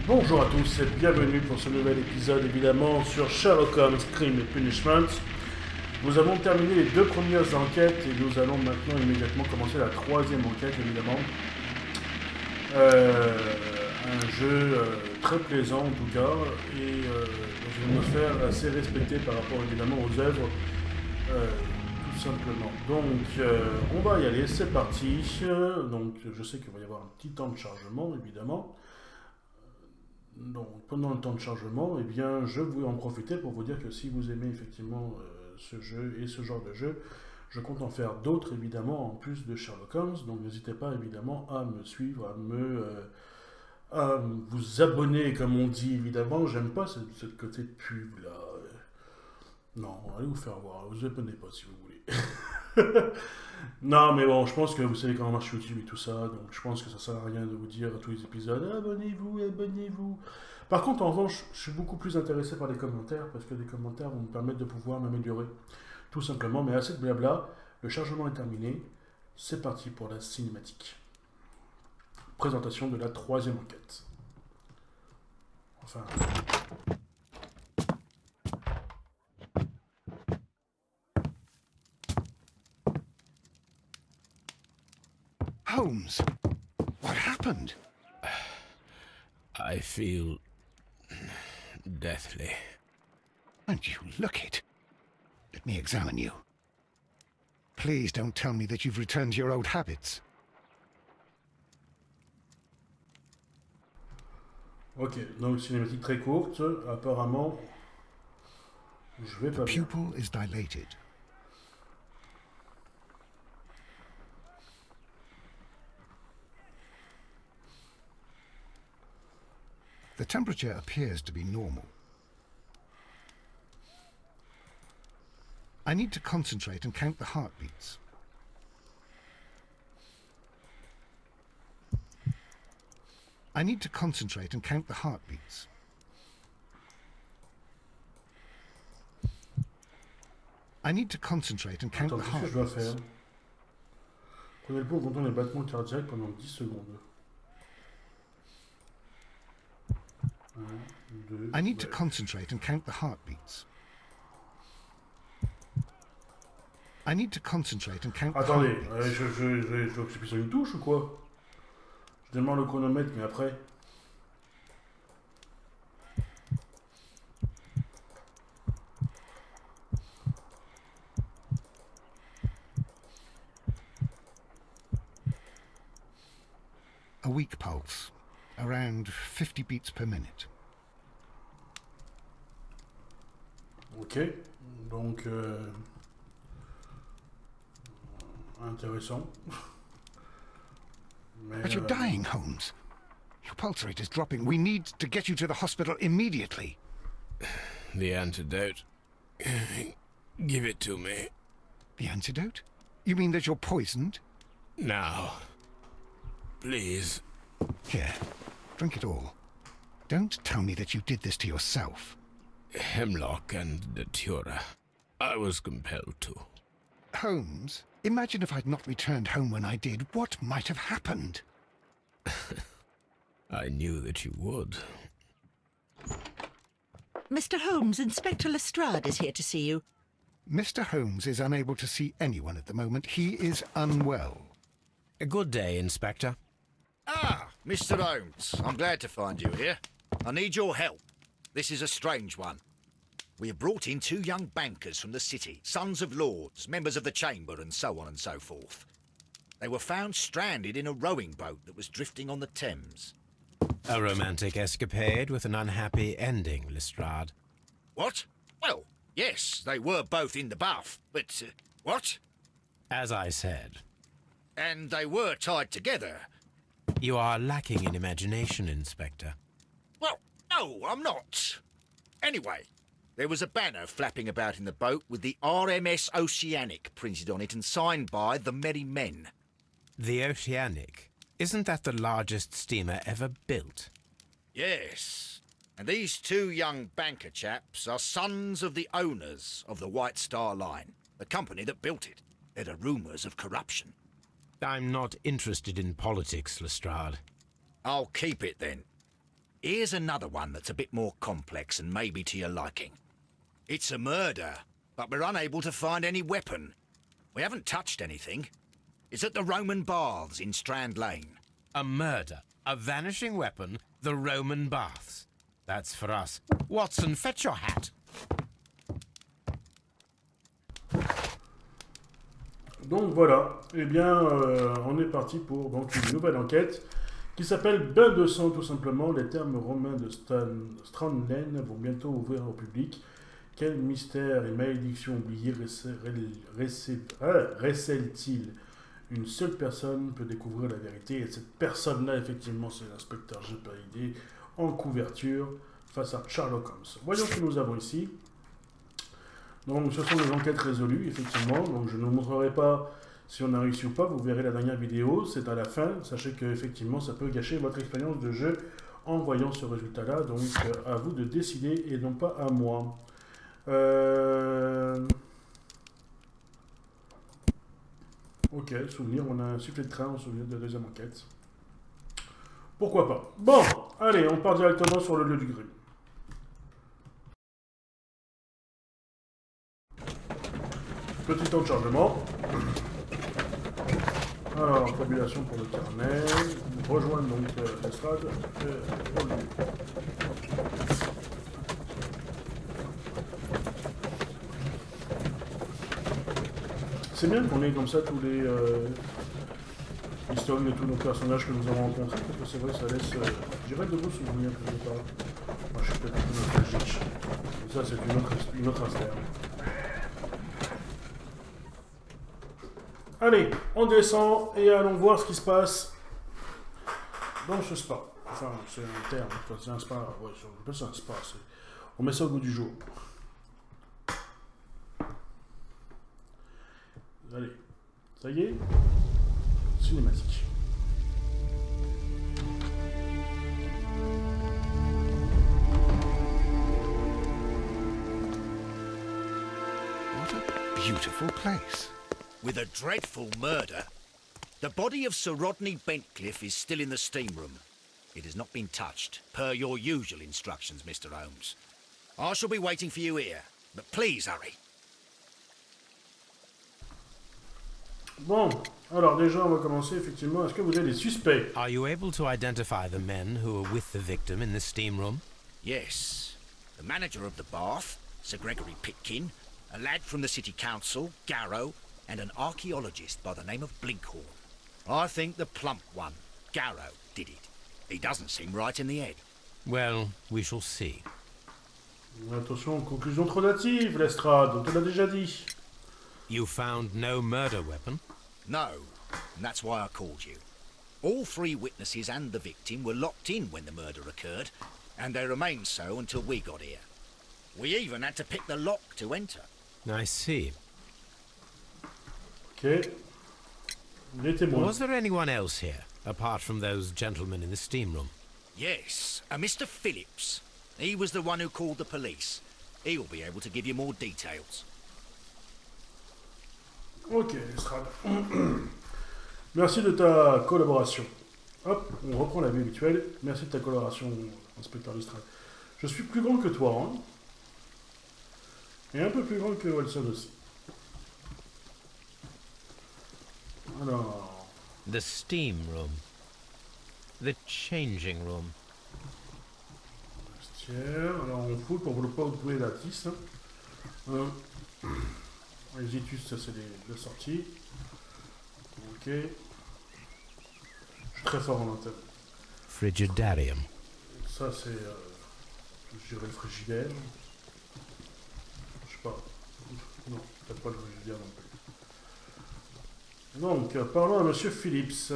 Bonjour à tous et bienvenue pour ce nouvel épisode évidemment sur Sherlock Holmes, Crime et Punishment. Nous avons terminé les deux premières enquêtes et nous allons maintenant immédiatement commencer la troisième enquête évidemment. Un jeu très plaisant en tout cas et je vais me faire assez respecter par rapport évidemment aux œuvres tout simplement. Donc on va y aller, c'est parti. Donc je sais qu'il va y avoir un petit temps de chargement évidemment. Donc, pendant le temps de chargement, eh bien, je vais en profiter pour vous dire que si vous aimez effectivement ce jeu et ce genre de jeu, je compte en faire d'autres évidemment en plus de Sherlock Holmes. Donc, n'hésitez pas évidemment à me suivre, à vous abonner, comme on dit évidemment. J'aime pas ce côté de pub là. Non, allez vous faire voir. Vous abonnez pas si vous voulez. Non, mais bon, je pense que vous savez comment marche YouTube et tout ça, donc je pense que ça sert à rien de vous dire à tous les épisodes abonnez-vous, abonnez-vous. Par contre, en revanche, je suis beaucoup plus intéressé par les commentaires parce que les commentaires vont me permettre de pouvoir m'améliorer, tout simplement. Mais assez de blabla, le chargement est terminé, c'est parti pour la cinématique. Présentation de la troisième enquête. Enfin. Holmes, what happened? I feel deathly. And you look it. Let me examine you. Please don't tell me that you've returned to your old habits. Ok, donc cinématique très courte, apparemment, je vais pas The bien. pupil is dilated. The temperature appears to be normal. I need to concentrate and count the heartbeats. I need to concentrate and count the heartbeats. I need to concentrate and count Attends, the qu'est-ce que je dois faire? heartbeats. Prenez le pouls en comptant les battements cardiaques pendant 10 secondes. 1, 2, I need to ouais. concentrate and count the heartbeats. I need to concentrate and count the Attendez, heartbeats. je dois appuyer sur une touche ou quoi? Je démarre le chronomètre, mais après. A weak pulse, around 50 beats per minute. Ok, donc. Intéressant. Mais, But you're dying, Holmes. Your pulse rate is dropping. We need to get you to the hospital immediately. The antidote. Give it to me. The antidote? You mean that you're poisoned? Now. Please. Here, drink it all. Don't tell me that you did this to yourself. Hemlock and datura. I was compelled to. Holmes, imagine if I'd not returned home when I did. What might have happened? I knew that you would. Mr. Holmes, Inspector Lestrade is here to see you. Mr. Holmes is unable to see anyone at the moment. He is unwell. A good day, Inspector. Ah, Mr. Holmes, I'm glad to find you here. I need your help. This is a strange one. We have brought in two young bankers from the city, sons of lords, members of the chamber, and so on and so forth. They were found stranded in a rowing boat that was drifting on the Thames. A romantic escapade with an unhappy ending, Lestrade. What? Well, yes, they were both in the bath, but... what? As I said, And they were tied together. you are lacking in imagination, Inspector. Well, no, I'm not. Anyway, there was a banner flapping about in the boat with the RMS Oceanic printed on it and signed by the Merry Men. The Oceanic. Isn't that the largest steamer ever built? Yes, and these two young banker chaps are sons of the owners of the White Star Line, the company that built it. There are rumours of corruption. I'm not interested in politics, Lestrade. I'll keep it then. Here's another one that's a bit more complex and maybe to your liking. It's a murder, but we're unable to find any weapon. We haven't touched anything. It's at the Roman Baths in Strand Lane. A murder, a vanishing weapon, the Roman Baths. That's for us. Watson, fetch your hat. Donc voilà, eh bien on est parti pour donc, une nouvelle enquête qui s'appelle Bain de sang tout simplement. Les termes romains de Strand Lane vont bientôt ouvrir au public. Quel mystère et malédiction oubliée récèle-t-il? Une seule personne peut découvrir la vérité, et cette personne-là, effectivement, c'est l'inspecteur GPID en couverture face à Sherlock Holmes. Voyons ce que nous avons ici. Donc, ce sont des enquêtes résolues, effectivement. Donc, je ne vous montrerai pas si on a réussi ou pas. Vous verrez la dernière vidéo, c'est à la fin. Sachez que, effectivement, ça peut gâcher votre expérience de jeu en voyant ce résultat-là. Donc, à vous de décider et non pas à moi. Ok, souvenir, on a un sifflet de train en souvenir de la deuxième enquête. Pourquoi pas? Bon, allez, on part directement sur le lieu du crime. Petit temps de chargement. Alors, tabulation pour le carnet. Rejoindre donc l'estrade. C'est bien qu'on ait comme ça tous les historiques de tous nos personnages que nous avons rencontrés, parce que c'est vrai que ça laisse, je dirais, de beaux souvenirs quelque part. Moi, je suis peut-être un peu nostalgique. Et ça, c'est une autre affaire. Allez, on descend et allons voir ce qui se passe dans ce spa. Enfin, c'est un terme, c'est un spa. Ouais, on appelle ça un spa. On met ça au goût du jour. Allez, ça y est, cinématique. What a beautiful place. With a dreadful murder. The body of Sir Rodney Bentcliffe is still in the steam room. It has not been touched, per your usual instructions, Mr. Holmes. I shall be waiting for you here, but please hurry. Bon, alors déjà on va commencer effectivement. Est-ce que vous avez des suspects? Are you able to identify the men who were with the victim in the steam room? Yes. The manager of the bath, Sir Gregory Pitkin, a lad from the city council, Garrow, and an archaeologist by the name of Blinkhorn. I think the plump one, Garrow, did it. He doesn't seem right in the head. Well, we shall see. Attention, conclusion trop native, Lestrade, on te l'a déjà dit. You found no murder weapon? No, and that's why I called you. All three witnesses and the victim were locked in when the murder occurred, and they remained so until we got here. We even had to pick the lock to enter. I see. Ok. Les témoins. Was there anyone else here, apart from those gentlemen in the steam room? Yes, a Mr. Phillips. He was the one who called the police. He'll be able to give you more details. Ok, Lestrade. Merci de ta collaboration. Hop, on reprend la vie habituelle. Merci de ta collaboration, inspecteur Lestrade. Je suis plus grand que toi, hein. Et un peu plus grand que Wilson aussi. Alors... The steam room. The changing room. Vestiaire. Alors on fouille pour ne pas oublier la tisse. Les études, ça c'est la sortie. Ok. Je suis très fort en interne. Frigidarium. Ça c'est... je dirais le frigidaire. Je sais pas. Non, peut-être pas le frigidaire non plus. Donc, parlons à Monsieur Phillips.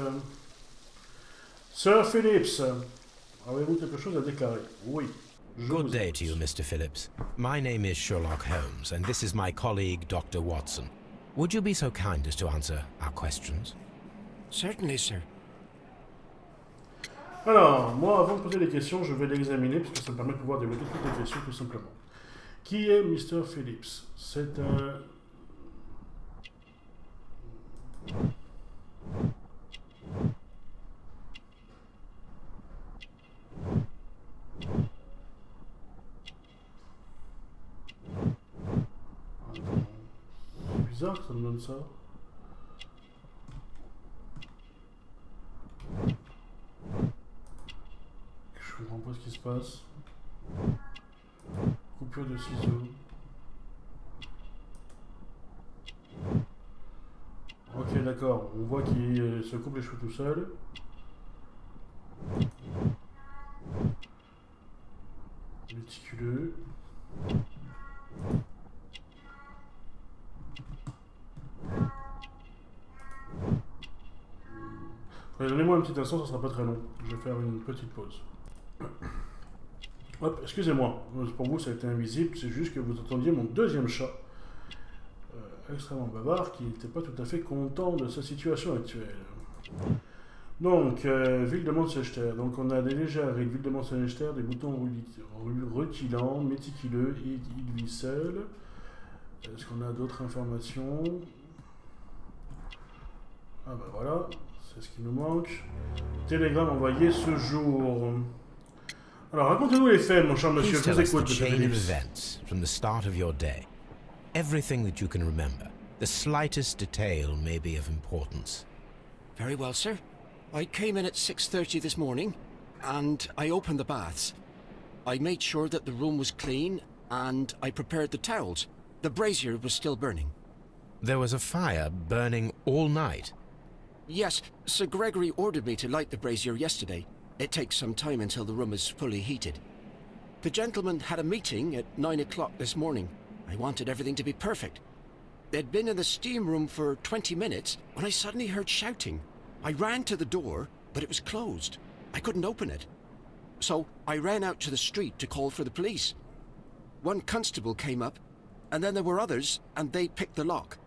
Sir Phillips, avez-vous quelque chose à déclarer? Oui. Good day to you, Mr. Phillips. My name is Sherlock Holmes, and this is my colleague, Dr. Watson. Would you be so kind as to answer our questions? Certainly, sir. Alors, moi, avant de poser des questions, je vais l'examiner, parce que ça me permet de pouvoir développer toutes les questions, tout simplement. Qui est Mr. Phillips? C'est un... bizarre que ça me donne ça. Je comprends pas ce qui se passe. Coupure de ciseaux. Ok, d'accord. On voit qu'il se coupe les cheveux tout seul. Méticuleux. Donnez-moi un petit instant, ça sera pas très long. Je vais faire une petite pause. Hop, excusez-moi. Pour vous, ça a été invisible. C'est juste que vous entendiez mon deuxième chat, extrêmement bavard, qui n'était pas tout à fait content de sa situation actuelle. Donc, ville de Manchester. Donc, on a des légères règles. Ville de Manchester, des boutons rutilants, méticuleux, et il vit seul. Est-ce qu'on a d'autres informations? Ah bah voilà, c'est ce qui nous manque. Télégramme envoyé ce jour. Alors, racontez-nous les faits, mon cher monsieur. Je vous écoute, monsieur chain of Phillips. events from the start of your day. Everything that you can remember. The slightest detail may be of importance. Very well, sir. I came in at 6:30 this morning, and I opened the baths. I made sure that the room was clean, and I prepared the towels. The brazier was still burning. There was a fire burning all night. Yes, Sir Gregory ordered me to light the brazier yesterday. It takes some time until the room is fully heated. The gentleman had a meeting at 9 o'clock this morning. I wanted everything to be perfect. They'd been in the steam room for 20 minutes when I suddenly heard shouting. I ran to the door, but it was closed. I couldn't open it. So I ran out to the street to call for the police. One constable came up, and then there were others, and they picked the lock.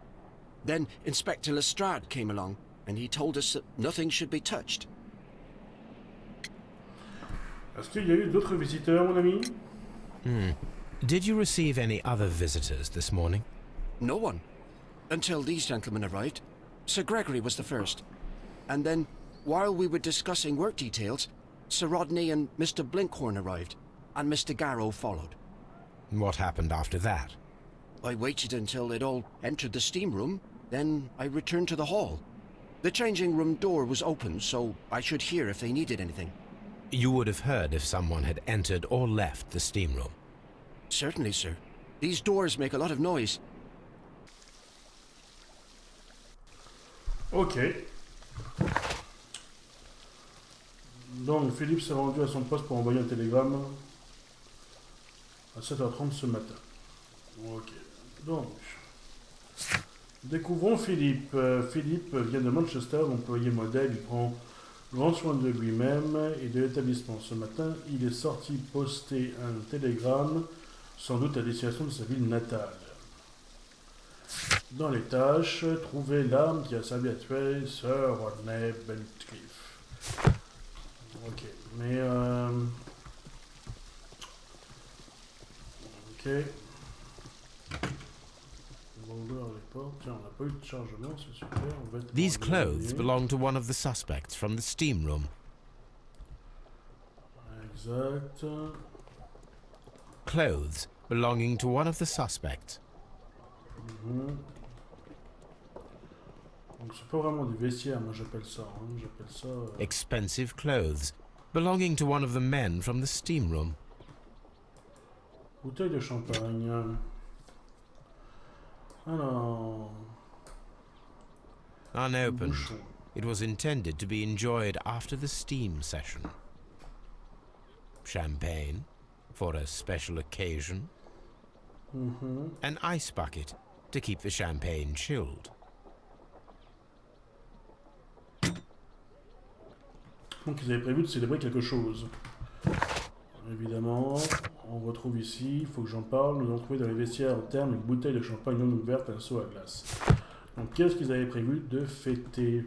Then Inspector Lestrade came along, and he told us that nothing should be touched. Est-ce qu'il y a eu d'autres visiteurs, mon ami? Did you receive any other visitors this morning? No one. Until these gentlemen arrived. Sir Gregory was the first. And then, while we were discussing work details, Sir Rodney and Mr. Blinkhorn arrived, and Mr. Garrow followed. What happened after that? I waited until they'd all entered the steam room, then I returned to the hall. The changing room door was open, so I should hear if they needed anything. You would have heard if someone had entered or left the steam room. Certainly, sir. These doors make a lot of noise. Ok. Donc, Philippe s'est rendu à son poste pour envoyer un télégramme à 7h30 ce matin. Ok. Donc, découvrons Philippe. Philippe vient de Manchester, employé modèle. Il prend grand soin de lui-même et de l'établissement. Ce matin, il est sorti poster un télégramme, sans doute à destination de sa ville natale. Dans les tâches, trouver l'arme qui a servi à tuer Sir Rodney Belcliffe. Ok, mais ok. On va ouvrir les portes. Tiens, on n'a pas eu de chargement, c'est super. These clothes belong to one of the suspects from the steam room. Exact. Clothes belonging to one of the suspects. Donc c'est pas vraiment du vestiaire, moi j'appelle ça. J'appelle ça. Expensive clothes belonging to one of the men from the steam room. Bouteille de champagne. Alors. Unopened. Bouchon. It was intended to be enjoyed after the steam session. Champagne for a special occasion. An ice bucket to keep the champagne chilled. Donc ils avaient prévu de célébrer quelque chose. Évidemment, on retrouve ici, il faut que j'en parle, nous avons trouvé dans les vestiaires en terme une bouteille de champagne non ouverte, un seau à glace. Donc qu'est-ce qu'ils avaient prévu de fêter?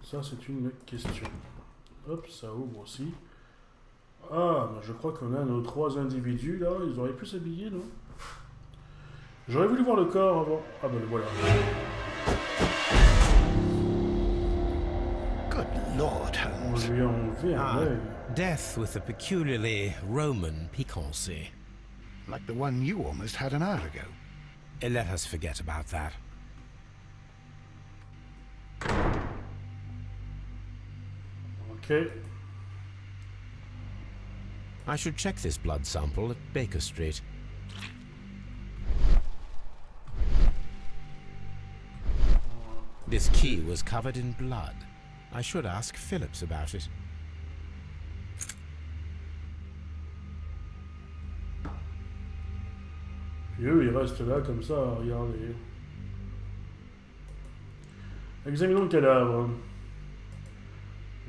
Ça c'est une question. Hop, ça ouvre aussi. Ah, je crois qu'on a nos 3 individus là, ils auraient pu s'habiller, non? J'aurais voulu voir le corps avant. Ah ben le voilà. Good Lord, On Holmes. lui a enlevé un œil. Death with a peculiarly Roman piquancy. Like the one you almost had an hour ago. Let us forget about that. Ok. I should check this blood sample at Baker Street. This key was covered in blood. I should ask Phillips about it. Puis eux, ils restent là comme ça, à regarder. Examinons le cadavre.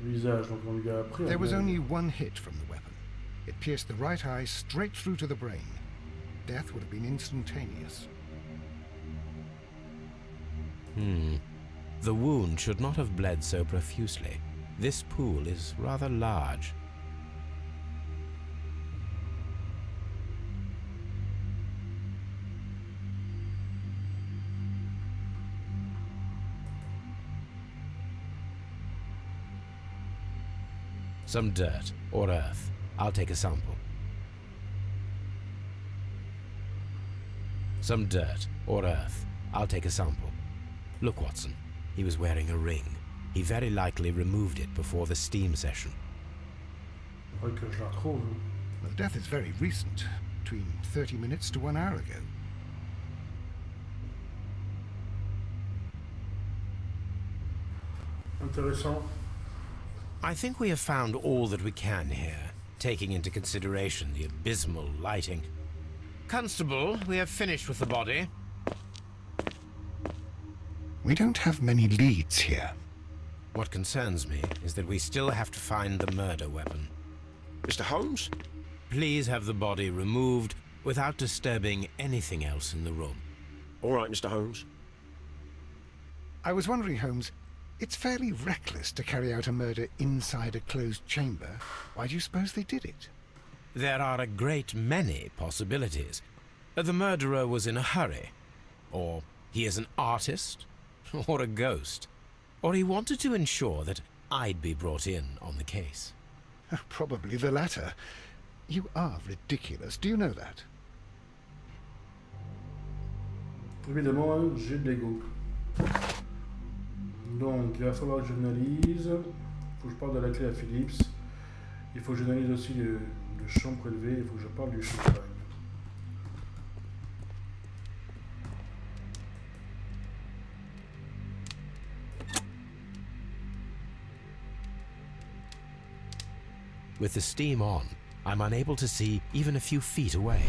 Le visage, donc on lui a appris. There was only one hit from the weapon. It pierced the right eye straight through to the brain. Death would have been instantaneous. The wound should not have bled so profusely. This pool is rather large. Some dirt or earth. I'll take a sample. Some dirt or earth. I'll take a sample. Look, Watson. He was wearing a ring. He very likely removed it before the steam session. Faudrait que je la retrouve. The death is very recent, between 30 minutes to 1 hour ago. Intéressant. I think we have found all that we can here, taking into consideration the abysmal lighting. Constable, we have finished with the body. We don't have many leads here. What concerns me is that we still have to find the murder weapon. Mr. Holmes? Please have the body removed without disturbing anything else in the room. All right, Mr. Holmes. I was wondering, Holmes, it's fairly reckless to carry out a murder inside a closed chamber. Why do you suppose they did it? There are a great many possibilities. The murderer was in a hurry, or he is an artist, or a ghost, or he wanted to ensure that I'd be brought in on the case. Probably the latter. You are ridiculous, do you know that? Évidemment, j'ai de l'ego. Donc, il va falloir que j'analyse. Il faut que je parle de la clé à Phillips. Il faut que j'analyse aussi le champ prélevé. Il faut que je parle du champagne. With the steam on, I'm unable to see even a few feet away.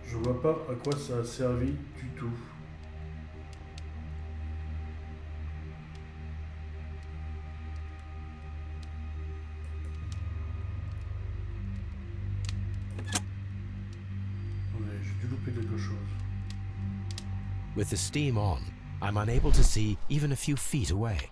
Je vois pas à quoi ça a servi du tout. Attendez, j'ai dû louper quelque chose. With the steam on, I'm unable to see even a few feet away.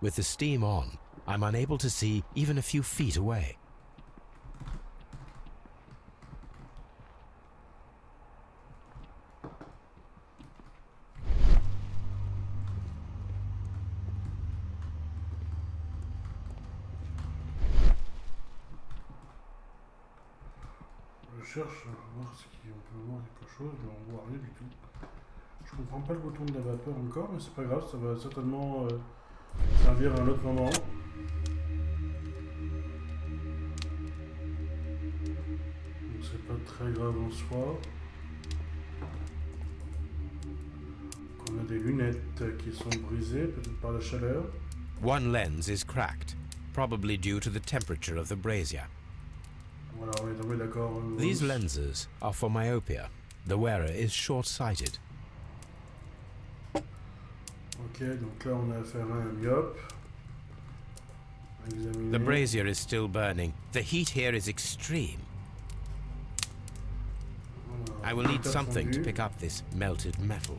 With the steam on, I'm unable to see even a few feet away. Je cherche à voir si on peut voir quelque chose, mais on voit rien du tout. Je comprends pas le bouton de la vapeur encore, mais c'est pas grave, ça va certainement servir à un autre moment. Donc c'est pas très grave en soi. Donc on a des lunettes qui sont brisées, peut-être par la chaleur. One lens is cracked, probably due to the temperature of the brazier. Voilà, on est d'accord. These lenses are for myopia. The wearer is short-sighted. Ok, donc là on a affaire à un myope. Examiner. The brazier is still burning. The heat here is extreme. I will need something to pick up this melted metal.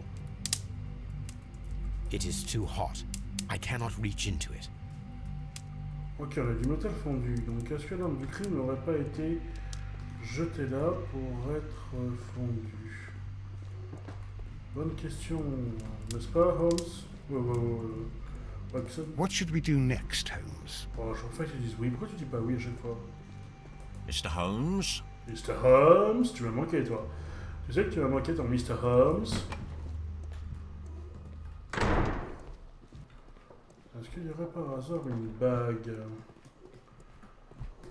It is too hot. I cannot reach into it. Ok, on a du métal fondu. Donc, est-ce que l'arme du crime n'aurait pas été jetée là pour être fondue? Bonne question, n'est-ce pas, Holmes? Watson? What should we do next, Holmes? Oh, je préfère que tu dises oui. Pourquoi tu dis pas oui à chaque fois? Mr. Holmes? Mr. Holmes, tu m'as manqué, toi. Tu sais que tu m'as manqué ton Mr. Holmes. Est-ce qu'il y aurait par hasard une bague?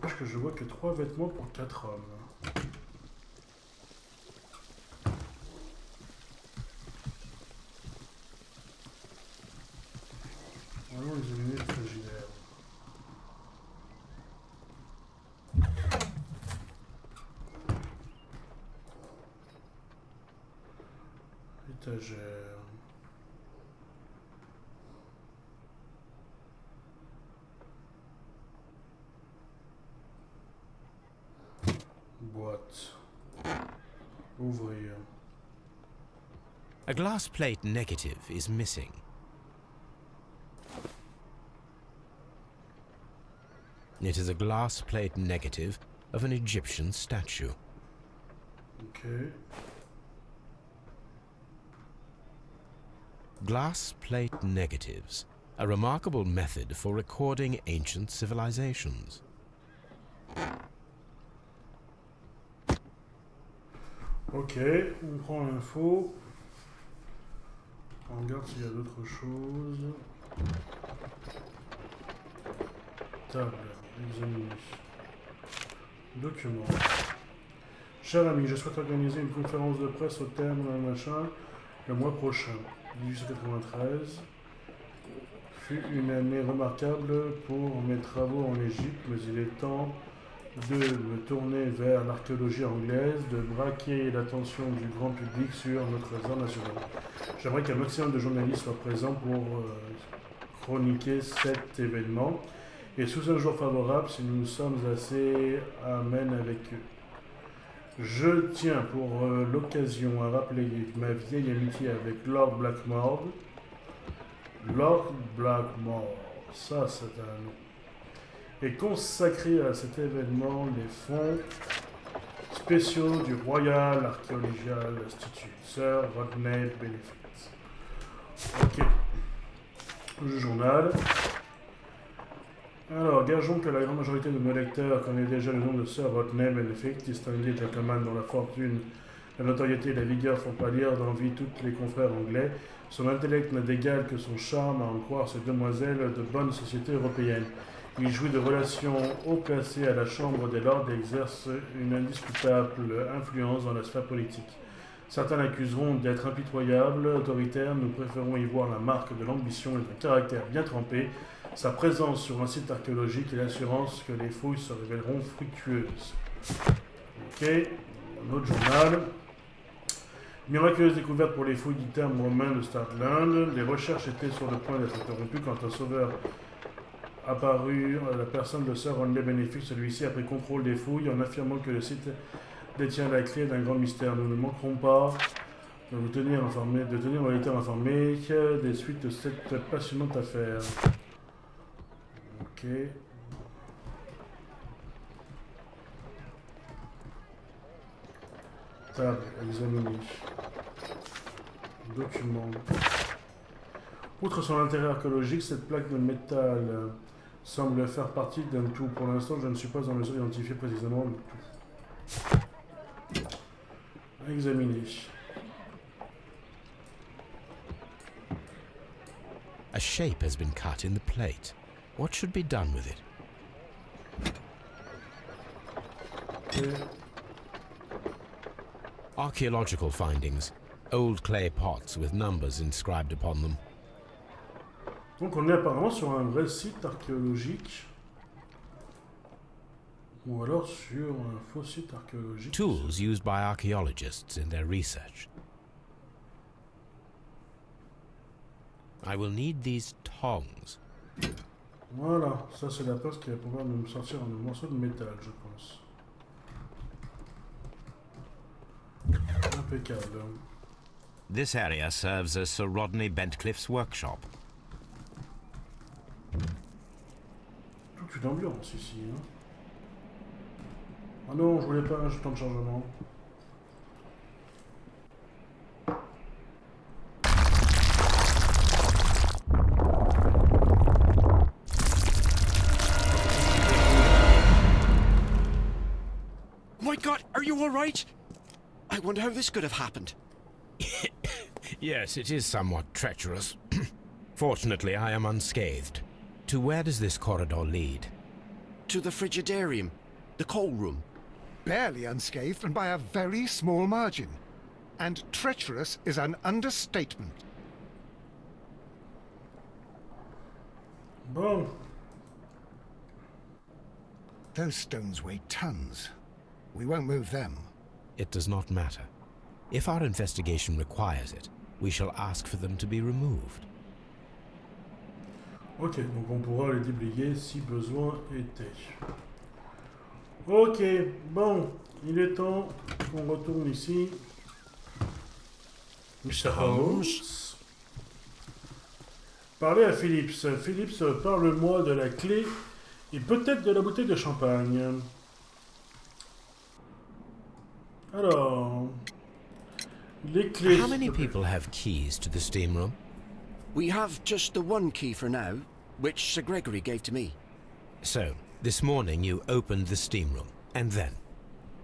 Parce que je vois que 3 vêtements pour 4 hommes. Allons examiner le frigidaire. Étagère. Boîte. Ouvrir. A glass plate negative is missing. It is a glass plate negative of an Egyptian statue. Ok. Glass plate negatives, a remarkable method for recording ancient civilizations. Ok, on prend l'info. On regarde s'il y a d'autres choses. Table, examiner. Document. Cher ami, je souhaite organiser une conférence de presse au terme d'un machin le mois prochain. 1893 fut une année remarquable pour mes travaux en Égypte, mais il est temps de me tourner vers l'archéologie anglaise, de braquer l'attention du grand public sur notre trésor national. J'aimerais qu'un maximum de journalistes soient présents pour chroniquer cet événement. Et sous un jour favorable, si nous sommes assez amènes avec eux. Je tiens pour l'occasion à rappeler ma vieille amitié avec Lord Blackmore. Lord Blackmore, ça c'est un nom. Et consacrer à cet événement les fonds spéciaux du Royal Archaeological Institute, Sir Rodney Benefit. Ok. Le journal. Alors, gageons que la grande majorité de nos lecteurs connaît déjà le nom de Sir Rodney Benefit, distingué gentleman dont la fortune, la notoriété et la vigueur font pâlir d'envie tous les confrères anglais. Son intellect n'a d'égal que son charme, à en croire ces demoiselles de bonne société européenne. Il jouit de relations haut placées à la Chambre des Lords et exerce une indiscutable influence dans la sphère politique. Certains l'accuseront d'être impitoyable, autoritaire, nous préférons y voir la marque de l'ambition et d'un caractère bien trempé, sa présence sur un site archéologique et l'assurance que les fouilles se révéleront fructueuses. Ok, un autre journal. Miraculeuse découverte pour les fouilles du terme romain de Startland. Les recherches étaient sur le point d'être interrompues quand un sauveur apparut à la personne de Sir Rodney Benefit. Celui-ci a pris contrôle des fouilles en affirmant que le site détient la clé d'un grand mystère. Nous ne manquerons pas de vous tenir informé, de tenir nos lecteurs informés des suites de cette passionnante affaire. Ok. Table, examiner. Document. Outre son intérêt archéologique, cette plaque de métal semble faire partie d'un tout. Pour l'instant, je ne suis pas en mesure d'identifier précisément le tout. Examiner. A shape has been cut in the plate. What should be done with it? Okay. Archaeological findings. Old clay pots with numbers inscribed upon them. Donc on est apparemment sur un vrai site archéologique. Ou alors sur un faux site archéologique. Tools used by archaeologists in their research. I will need these tongs. Voilà, ça c'est la poste qui va pouvoir nous sortir un morceau de métal, je pense. Impeccable. This area serves as Sir Rodney Bentcliffe's workshop. Toute une ambiance ici. Hein. Ah non, je voulais pas un jeton de chargement. My God, are you all right? I wonder how this could have happened. Yes, it is somewhat treacherous. Fortunately, I am unscathed. To where does this corridor lead? To the frigidarium, the coal room. Barely unscathed and by a very small margin. And treacherous is an understatement. Bon. Those stones weigh tons. We won't move them. It does not matter. If our investigation requires it, we shall ask for them to be removed. Ok, donc on pourra les déblayer si besoin était. Ok, bon, il est temps qu'on retourne ici. Mr. Holmes. Parlez à Phillips. Phillips, parle-moi de la clé et peut-être de la bouteille de champagne. Alors, les clés. How many people have keys to the steam room? We have just the one key for now, which Sir Gregory gave to me. So, this morning you opened the steam room, and then?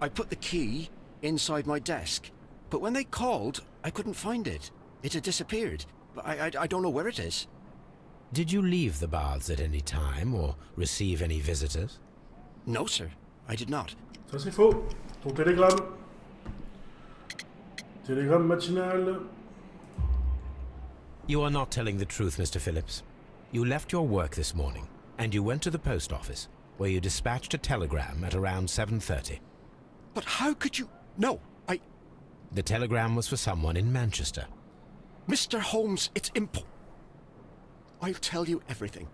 I put the key inside my desk, but when they called, I couldn't find it. It had disappeared. I don't know where it is. Did you leave the baths at any time, or receive any visitors? No, sir, I did not. Ça c'est faux. Ton télégramme. Télégramme matinal. You are not telling the truth, Mr. Phillips. You left your work this morning, and you went to the post office, where you dispatched a telegram at around 7:30. But how could you... No, The telegram was for someone in Manchester. Mr. Holmes, it's I'll tell you everything.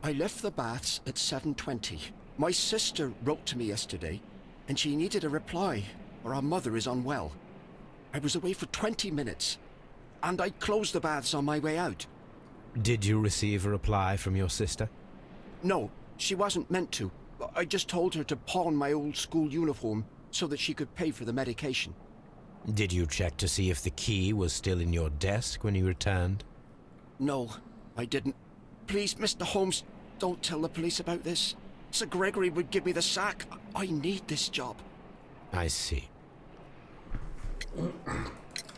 I left the baths at 7:20. My sister wrote to me yesterday, and she needed a reply, or our mother is unwell. I was away for 20 minutes, and I closed the baths on my way out. Did you receive a reply from your sister? No, she wasn't meant to. I just told her to pawn my old school uniform so that she could pay for the medication. Did you check to see if the key was still in your desk when you returned? No, I didn't. Please, Mr. Holmes, don't tell the police about this. Sir Gregory would give me the sack. I need this job. I see.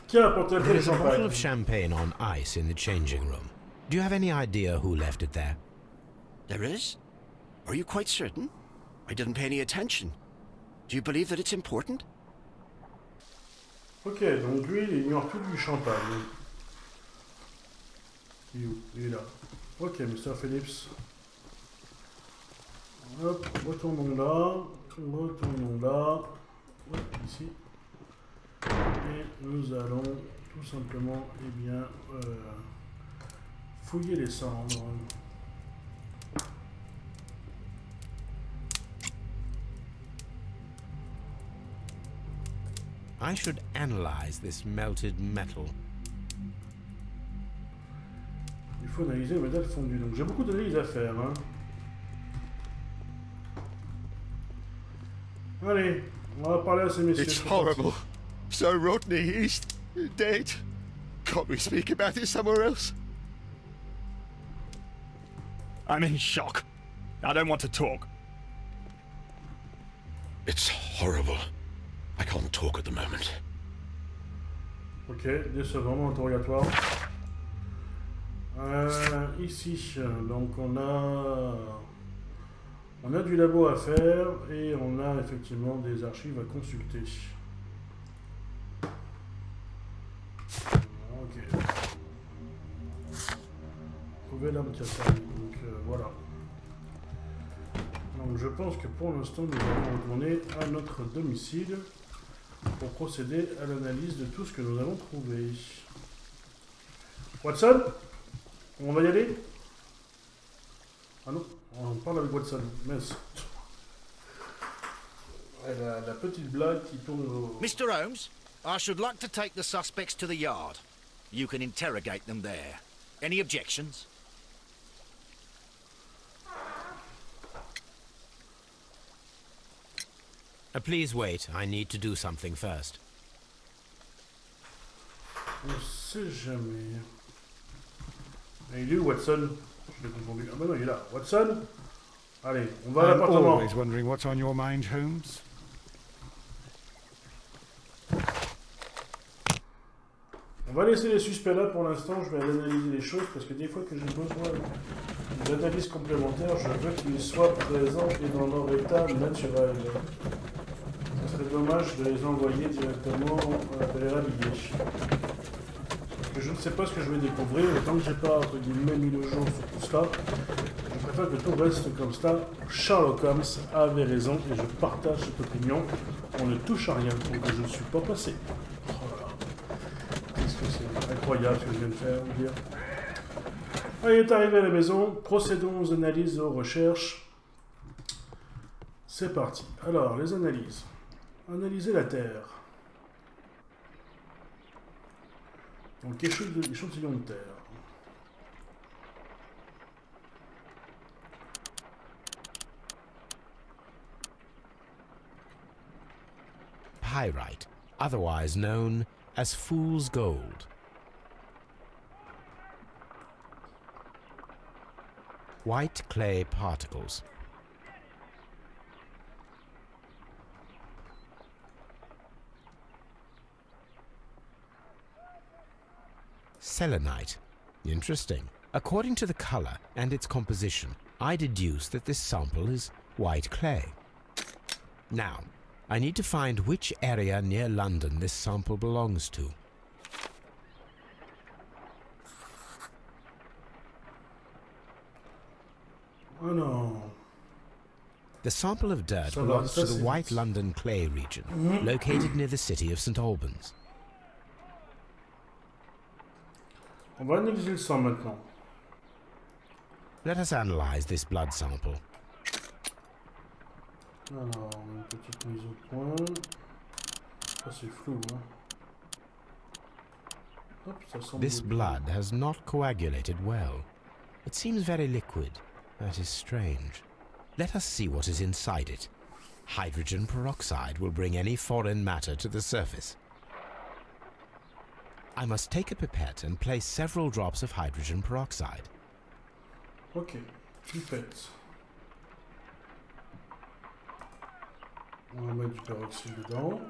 Qui a apporté la clé There de is a bottle of champagne? champagne on ice in the changing room. Do you have any idea who left it there? There is? Are you quite certain? I didn't pay any attention. Do you believe that it's important? Ok, donc lui, il ignore tout du champagne. Il est où? Il est là. Ok, Mr. Phillips. Hop, retournons là. Retournons là. Hop, ici. Et nous allons tout simplement, eh bien, fouiller les cendres. I should analyze this melted metal. Il faut analyser le métal fondu. Donc j'ai beaucoup d'analyses à faire. Hein. Allez, on va parler à ces messieurs. It's horrible. Sir Rodney, he's dead. Can't we speak about it somewhere else? I'm in shock. I don't want to talk. It's horrible. I can't talk at the moment. Ok, décevant, interrogatoire. Ici, donc on a du labo à faire et on a effectivement des archives à consulter. Ok. Trouver l'arme capable, donc voilà. Donc je pense que pour l'instant nous allons retourner à notre domicile pour procéder à l'analyse de tout ce que nous avons trouvé. Watson, on va y aller? Ah non, on parle avec Watson. Mince. La petite blague qui tourne au... Mr. Holmes, I should like to take the suspects to the yard. You can interrogate them there. Any objections? Please wait. I need to do something first. On sait jamais. Et il est où, Watson? Je l'ai confondu. Ah ben non, il est là. Watson? Allez, on va à I'm l'appartement. always wondering what's on your mind, Holmes. On va laisser les suspects là pour l'instant. Je vais analyser les choses parce que des fois que j'ai besoin d'analyse complémentaire, je veux qu'ils soient présents et dans leur état naturel. Ce serait dommage de les envoyer directement de les rhabiller. Parce que je ne sais pas ce que je vais découvrir, et tant que j'ai pas entre guillemets mis le jour sur tout cela, je préfère que tout reste comme ça. Sherlock Holmes avait raison et je partage cette opinion. On ne touche à rien tant que je ne suis pas passé. Oh là là. Qu'est-ce que c'est incroyable ce que je viens de faire, vous dire. Il est arrivé à la maison, procédons aux analyses et aux recherches. C'est parti. Alors, les analyses. Analyser la Terre. Donc, échantillon de Terre. Pyrite, otherwise known as fool's gold. White clay particles. Selenite. Interesting. According to the color and its composition, I deduce that this sample is white clay. Now, I need to find which area near London this sample belongs to. Oh no. The sample of dirt So belongs to that's the it. White London clay region, located near the city of St. Albans. On va analyser le sang maintenant. Let us analyze this blood sample. Alors, une petite mise au point. Ça c'est flou, hein. Hop, ça semble... This blood has not coagulated well. It seems very liquid. That is strange. Let us see what is inside it. Hydrogen peroxide will bring any foreign matter to the surface. I must take a pipette and place several drops of hydrogen peroxide. Ok, pipette. On va mettre du peroxyde dedans.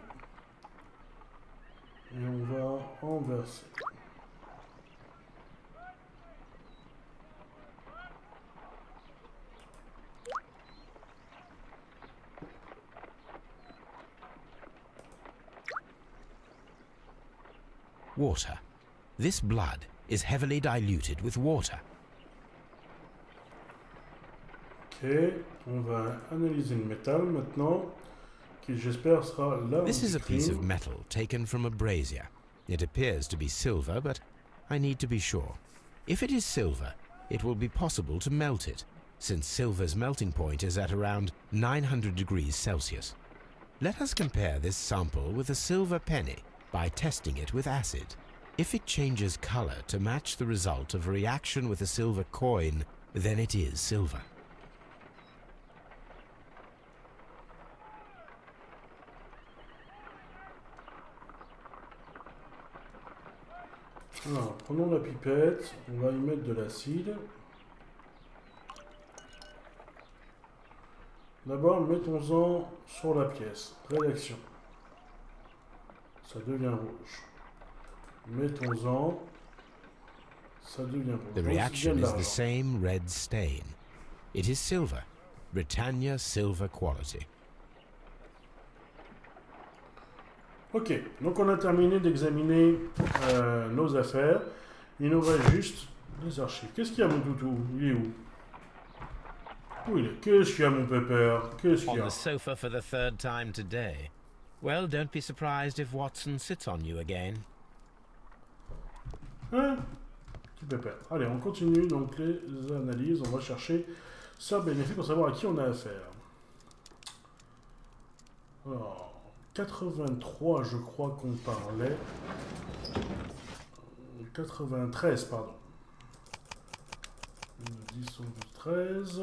Et on va en verser. Water. This blood is heavily diluted with water. Ok, on va analyser le métal maintenant, qui j'espère sera là. This is a piece of metal taken from a brazier. It appears to be silver, but I need to be sure. If it is silver, it will be possible to melt it, since silver's melting point is at around 900 degrees Celsius. Let us compare this sample with a silver penny by testing it with acid. If it changes color to match the result of a reaction with a silver coin, then it is silver. Alors, prenons la pipette, on va y mettre de l'acide. D'abord, mettons-en sur la pièce. Réaction. Ça devient rouge. Mettons-en. Ça devient rouge. The reaction is the same red stain. It is silver. Britannia silver quality. Ok, donc on a terminé d'examiner nos affaires. Il nous reste juste les archives. Qu'est-ce qu'il y a, mon toutou? Il est où? Où il est? Qu'est-ce qu'il y a, mon pépère? Qu'est-ce qu'il y On a? the sofa for the third time today. Well, don't be surprised if Watson sits on you again. Hein? Petit pépère. Allez, on continue donc les analyses. On va chercher Sort bénéfique pour savoir à qui on a affaire. Alors, 83, je crois qu'on parlait. 93, pardon. 10, 11, 13.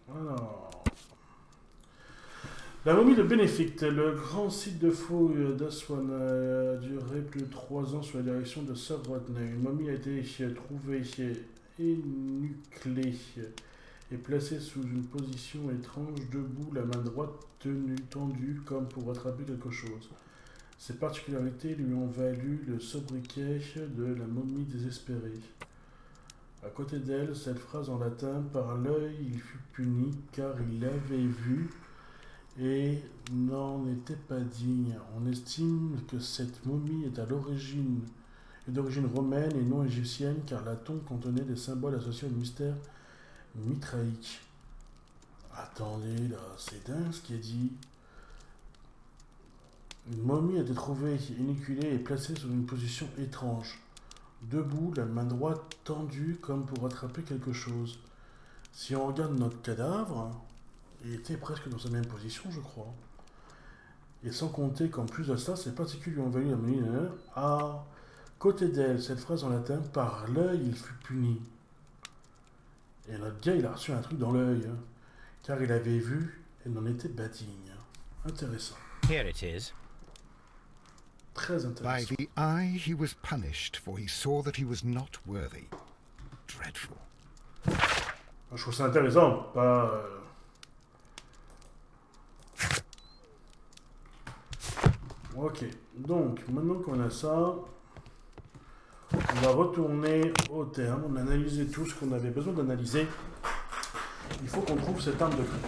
Alors. La momie de Bénéfique, le grand site de fouille d'Aswan a duré plus de 3 ans sous la direction de Sir Rodney. Une momie a été trouvée énuclée et placée sous une position étrange, debout, la main droite tendue comme pour attraper quelque chose. Ces particularités lui ont valu le sobriquet de la momie désespérée. À côté d'elle, cette phrase en latin, par l'œil il fut puni car il l'avait vu et n'en était pas digne. On estime que cette momie est d'origine romaine et non égyptienne, car la tombe contenait des symboles associés au mystère mitraïque. Attendez, là, c'est dingue ce qui est dit. Une momie a été trouvée énuclée et placée sur une position étrange. Debout, la main droite tendue comme pour attraper quelque chose. Si on regarde notre cadavre, il était presque dans sa même position, je crois. Et sans compter qu'en plus de ça, ces particules lui ont valu la momie. À côté d'elle, cette phrase en latin, par l'œil il fut puni. Et notre gars, il a reçu un truc dans l'œil, car il avait vu et n'en était pas digne. Intéressant. Here it is. Très By intéressant. the eye he was punished, for he saw that he was not worthy. Dreadful. Je trouve ça intéressant, pas... Ok, donc maintenant qu'on a ça, on va retourner au terme. On a analysé tout ce qu'on avait besoin d'analyser. Il faut qu'on trouve cette arme de crime.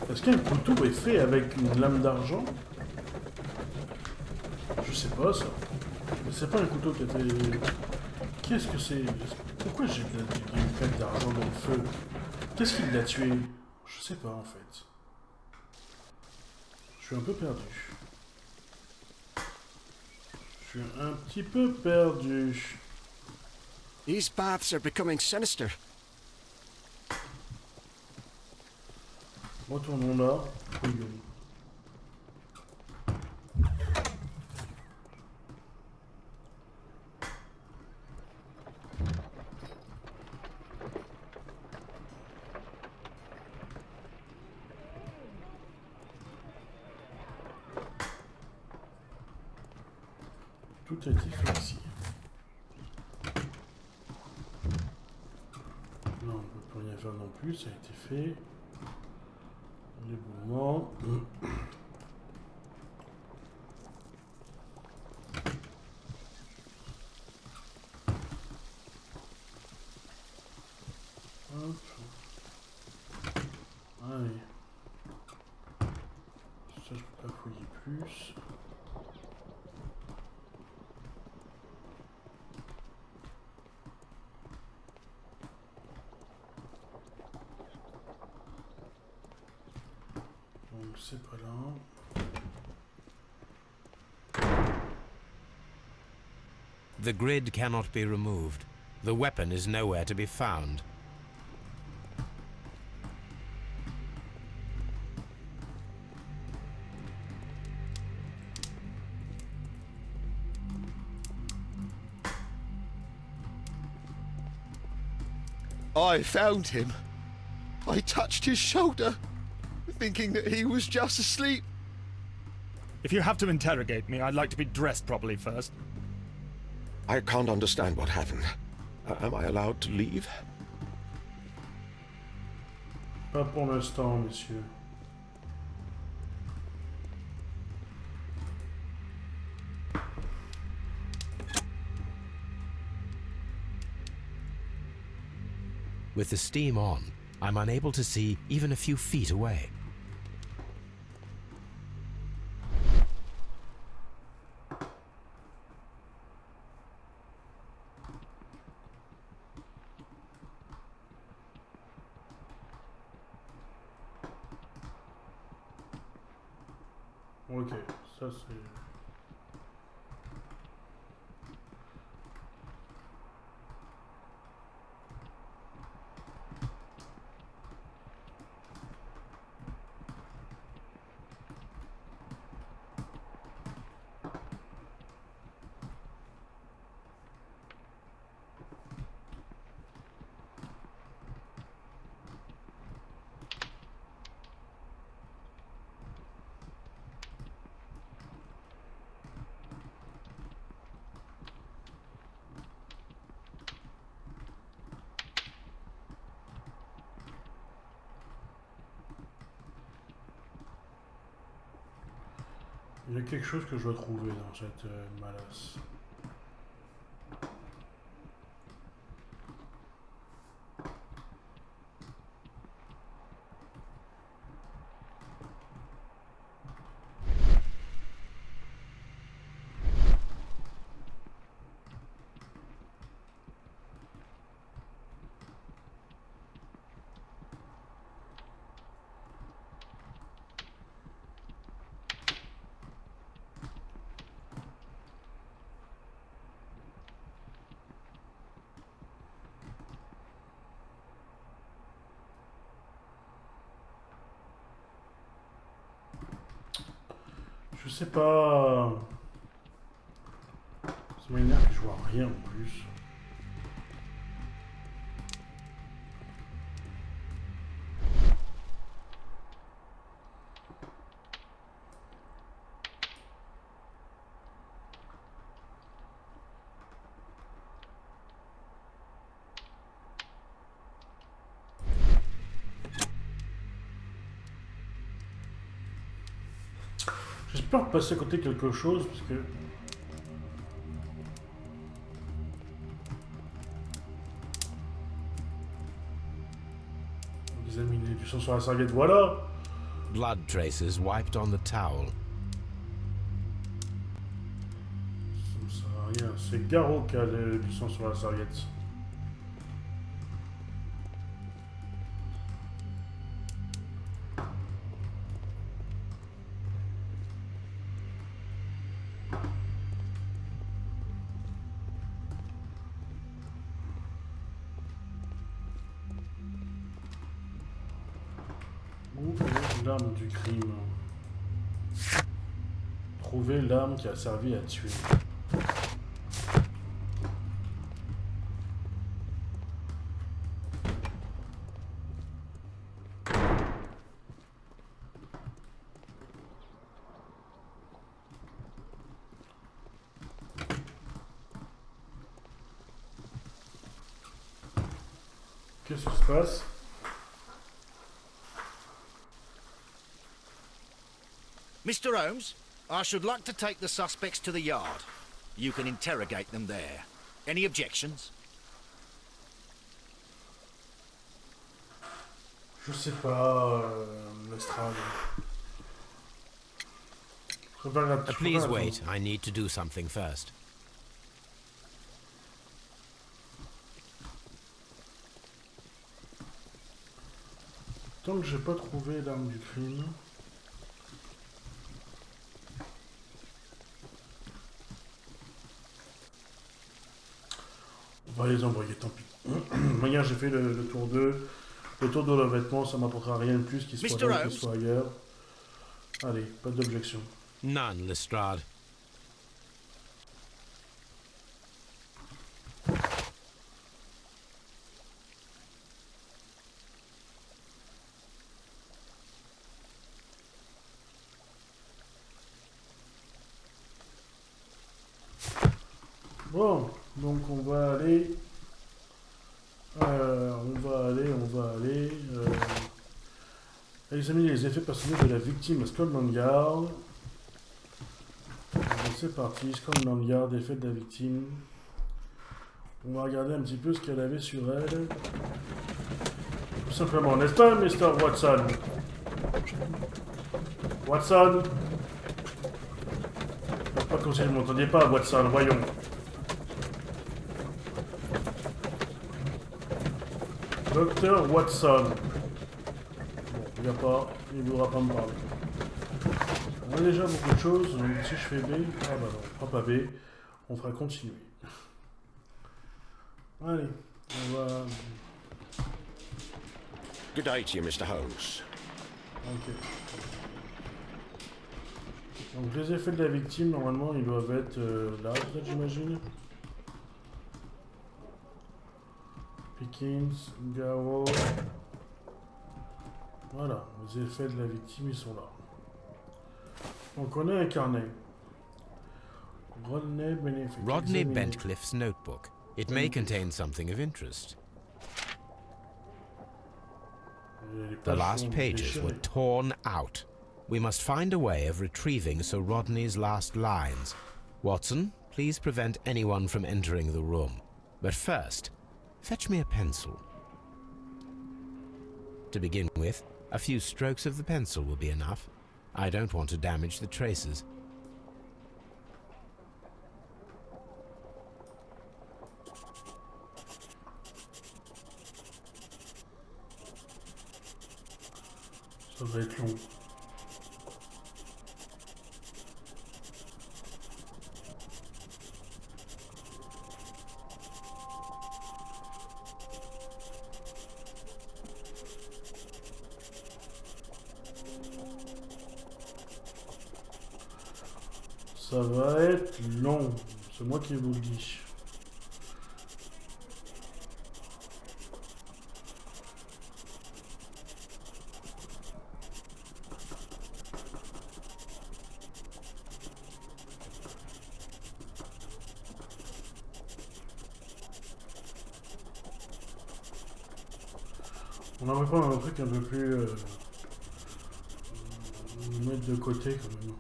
Est-ce qu'un couteau est fait avec une lame d'argent? Je sais pas ça. Mais c'est pas un couteau qui était... Qu'est-ce que c'est? Pourquoi j'ai une plaque d'argent dans le feu? Qu'est-ce qui l'a tué? Je sais pas en fait. Je suis un peu perdu. Je suis un petit peu perdu. These baths are becoming sinister. Retournons là. Fouillons. Tout a été fait ici. Non, on ne peut plus rien faire non plus, ça a été fait. L'éboulement. Hop. Allez. Ça, je peux pas fouiller plus. Donc c'est pas là. The grid cannot be removed. The weapon is nowhere to be found. I found him. I touched his shoulder, thinking that he was just asleep. If you have to interrogate me, I'd like to be dressed properly first. I can't understand what happened. Am I allowed to leave? Pas pour l'instant, messieurs. With the steam on, I'm unable to see even a few feet away. Ok, ça c'est... Il y a quelque chose que je dois trouver dans cette malasse. Je sais pas... Ça m'énerve que je vois rien en plus. J'espère passer à côté de quelque chose parce que... Examiner du sang sur la serviette, voilà. Blood traces wiped on the towel. Ça me sert à rien. C'est Garot qui a du sang sur la serviette. Où est l'arme du crime? Trouver l'arme qui a servi à tuer. Qu'est-ce qui se passe? Mr. Holmes, I should like to take the suspects to the yard. You can interrogate them there. Any objections? Je sais pas, Lestrade. Please wait, I need to do something first. Tant que j'ai pas trouvé l'arme du crime... On va les envoyer, tant pis. Regarde, j'ai fait le tour 2. Le tour de leurs vêtements, ça m'apportera rien de plus qu'il soit là ou qu'il soit ailleurs. Allez, pas d'objection. None, Lestrade. Bon, donc on va aller... examiner les effets personnels de la victime à Scotland Yard. C'est parti, Scotland Yard, effet de la victime. On va regarder un petit peu ce qu'elle avait sur elle. Tout simplement, n'est-ce pas, Mr. Watson? Watson? Pas comme si vous ne m'entendiez pas, Watson, voyons. Docteur Watson. Bon, il n'y a pas, il ne voudra pas me parler. On a déjà beaucoup de choses, donc si je fais B, ah bah non, on fera pas B, on fera continuer. Allez, on va... Good day to you, Mr. Holmes. Ok. Donc les effets de la victime, normalement, ils doivent être là, peut-être, j'imagine. Pickings, Gao. Voilà, les effets de la victime, ils sont là. Donc on a un carnet. Rodney Bentcliffe's notebook. It may contain something of interest. The last pages were torn out. We must find a way of retrieving Sir Rodney's last lines. Watson, please prevent anyone from entering the room. But first, fetch me a pencil. To begin with, a few strokes of the pencil will be enough. I don't want to damage the traces. Ça va être long. Ça va être long, c'est moi qui vous le dis. On aimerait pas un truc un peu plus... mettre de côté quand même.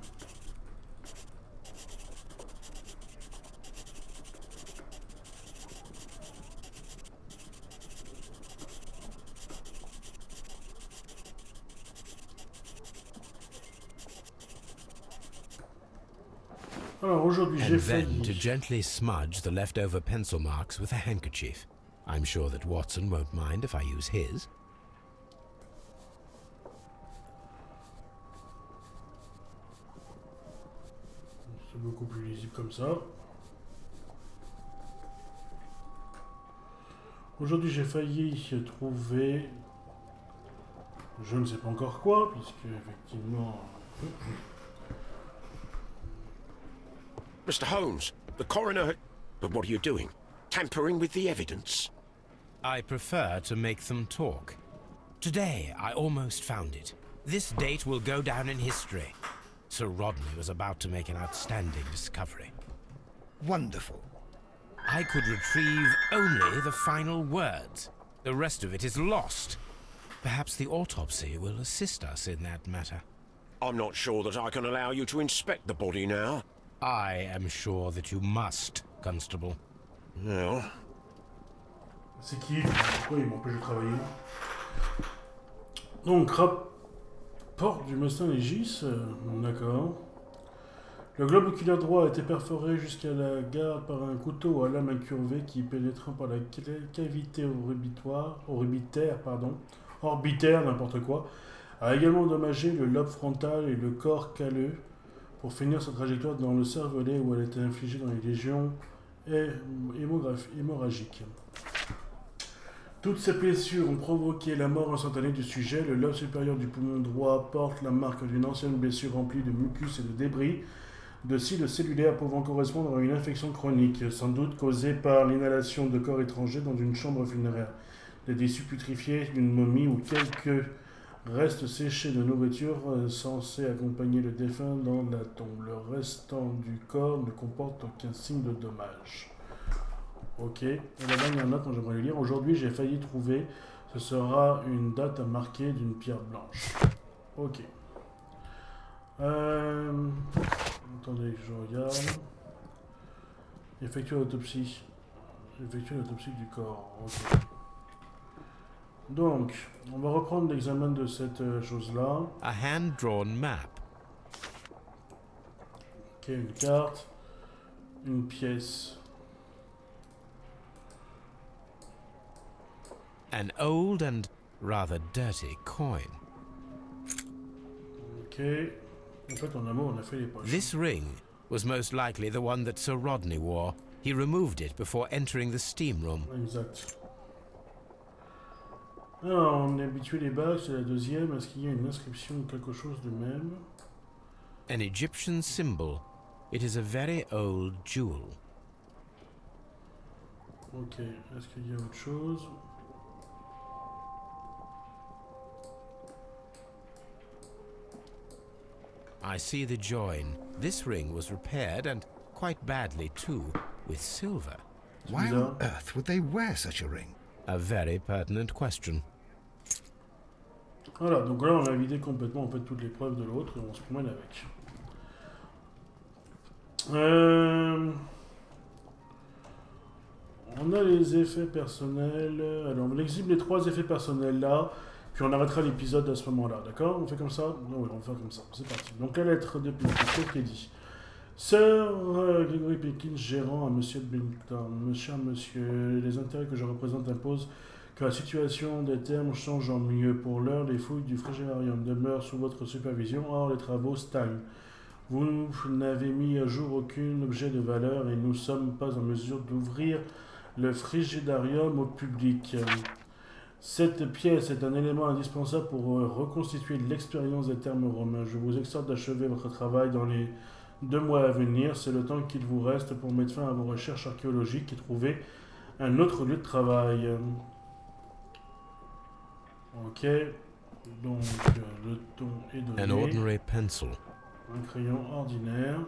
Alors aujourd'hui j'ai And failli... then to gently smudge the leftover pencil marks with a handkerchief. I'm sure that Watson won't mind if I use his. C'est beaucoup plus lisible comme ça. Aujourd'hui j'ai failli trouver... Je ne sais pas encore quoi, puisque effectivement... Mr. Holmes, the coroner... But what are you doing? Tampering with the evidence? I prefer to make them talk. Today, I almost found it. This date will go down in history. Sir Rodney was about to make an outstanding discovery. Wonderful. I could retrieve only the final words. The rest of it is lost. Perhaps the autopsy will assist us in that matter. I'm not sure that I can allow you to inspect the body now. I am sure that you must, Constable. Well... C'est qui? Pourquoi il m'empêche de travailler? Donc, rapport du médecin légiste, d'accord. Le globe oculaire droit a été perforé jusqu'à la garde par un couteau à lame incurvée qui, pénétrant par la cavité orbitaire, n'importe quoi, a également endommagé le lobe frontal et le corps calleux pour finir sa trajectoire dans le cervelet où elle a été infligée dans les lésions hémorragiques. Toutes ces blessures ont provoqué la mort instantanée du sujet. Le lobe supérieur du poumon droit porte la marque d'une ancienne blessure remplie de mucus et de débris de cils cellulaires pouvant correspondre à une infection chronique, sans doute causée par l'inhalation de corps étrangers dans une chambre funéraire. Des tissus putrifiés d'une momie ou quelques restes séchés de nourriture censés accompagner le défunt dans la tombe. Le restant du corps ne comporte aucun signe de dommage. Ok, et la dernière note, j'aimerais le lire. Aujourd'hui, j'ai failli trouver. Ce sera une date à marquer d'une pierre blanche. Ok. Attendez que je regarde. Effectuer l'autopsie. Effectuer l'autopsie du corps. Ok. Donc, on va reprendre l'examen de cette chose-là. A hand-drawn map. Ok, une carte. Une pièce. An old and rather dirty coin. Ok. En fait, en un mot, on a fait les poches. This ring was most likely the one that Sir Rodney wore. He removed it before entering the steam room. Exact. Alors, on est habitué les bagues, c'est la deuxième. Est-ce qu'il y a une inscription ou quelque chose de même? An Egyptian symbol. It is a very old jewel. Ok, est-ce qu'il y a autre chose? I see the join. This ring was repaired, and quite badly too, with silver. Why on earth would they wear such a ring? A very pertinent question. Voilà, donc là on a vidé complètement en fait toutes les preuves de l'autre et on se promène avec. On a les effets personnels. Alors on exhibe les 3 effets personnels là, puis on arrêtera l'épisode à ce moment-là, d'accord? On fait comme ça? Non, oui, on va faire comme ça, c'est parti. Donc la lettre de Pickens, qui est dit. Sir Gregory Pickens, gérant à Monsieur Billington. Monsieur, les intérêts que je représente imposent que la situation des termes change en mieux. Pour l'heure, les fouilles du frigidarium demeurent sous votre supervision. Or, les travaux stagnent. Vous n'avez mis à jour aucun objet de valeur et nous ne sommes pas en mesure d'ouvrir le frigidarium au public. Cette pièce est un élément indispensable pour reconstituer l'expérience des termes romains. Je vous exhorte d'achever votre travail dans les 2 mois à venir. C'est le temps qu'il vous reste pour mettre fin à vos recherches archéologiques et trouver un autre lieu de travail. Ok, donc le ton est donné. An ordinary pencil. Un crayon ordinaire.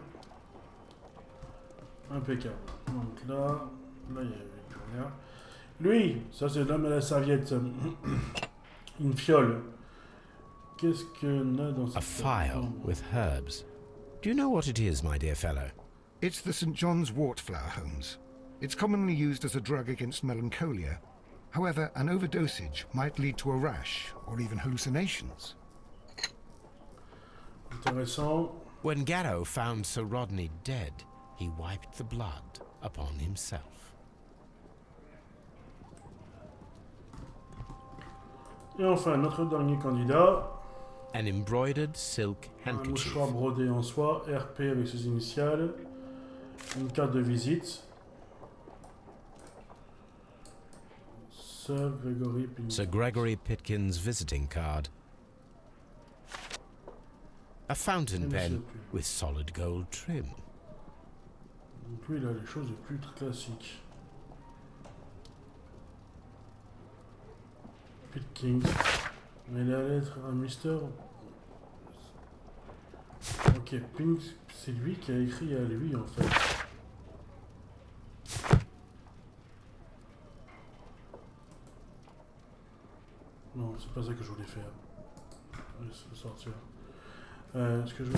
Impeccable. Donc là, il n'y avait plus rien. Lui, ça c'est l'homme à la serviette. Une fiole. Qu'est-ce qu'on a dans cette A file with herbs. Do you know what it is, my dear fellow? It's the St. John's wort flower, Holmes. It's commonly used as a drug against melancholia. However, an overdosage might lead to a rash or even hallucinations. Intéressant. When Garrow found Sir Rodney dead, he wiped the blood upon himself. Et enfin, notre dernier candidat. An embroidered silk Un handkerchief. mouchoir brodé en soie, RP avec ses initiales. Une carte de visite. Sir Gregory Pickens. Sir Gregory Pitkins' visiting card. A fountain pen with solid gold trim. Donc lui, il a les choses les plus classiques. Pickens. Mais la lettre à Mister... Ok, Pink, c'est lui qui a écrit à lui en fait. Non, c'est pas ça que je voulais faire. Laisse le sortir. Ce que je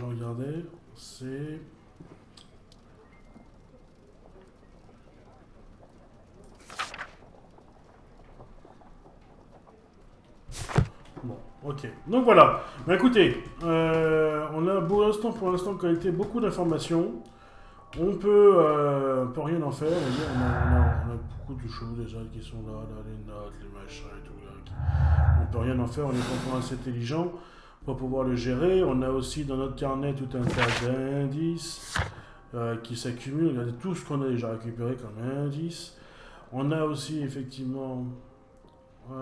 regardais, c'est... Bon, ok. Donc voilà. Bah écoutez, on a pour l'instant collecté beaucoup d'informations. On peut rien en faire. On a beaucoup de choses déjà qui sont là, les notes, les machins et tout. Là, on peut rien en faire. On est encore assez intelligent pour pouvoir le gérer. On a aussi dans notre carnet tout un tas d'indices qui s'accumulent. Regardez tout ce qu'on a déjà récupéré comme indice. On a aussi effectivement... on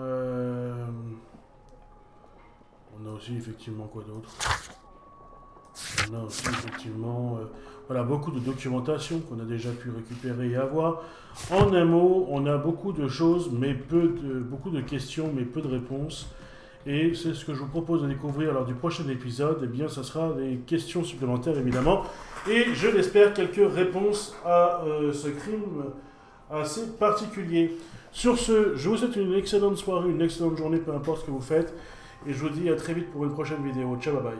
a aussi effectivement quoi d'autre? On a aussi effectivement voilà, beaucoup de documentation qu'on a déjà pu récupérer et avoir. En un mot, on a beaucoup de choses, mais beaucoup de questions, mais peu de réponses. Et c'est ce que je vous propose de découvrir lors du prochain épisode. Eh bien, ça sera des questions supplémentaires, évidemment. Et je l'espère, quelques réponses à ce crime assez particulier. Sur ce, je vous souhaite une excellente soirée, une excellente journée, peu importe ce que vous faites. Et je vous dis à très vite pour une prochaine vidéo. Ciao, bye bye.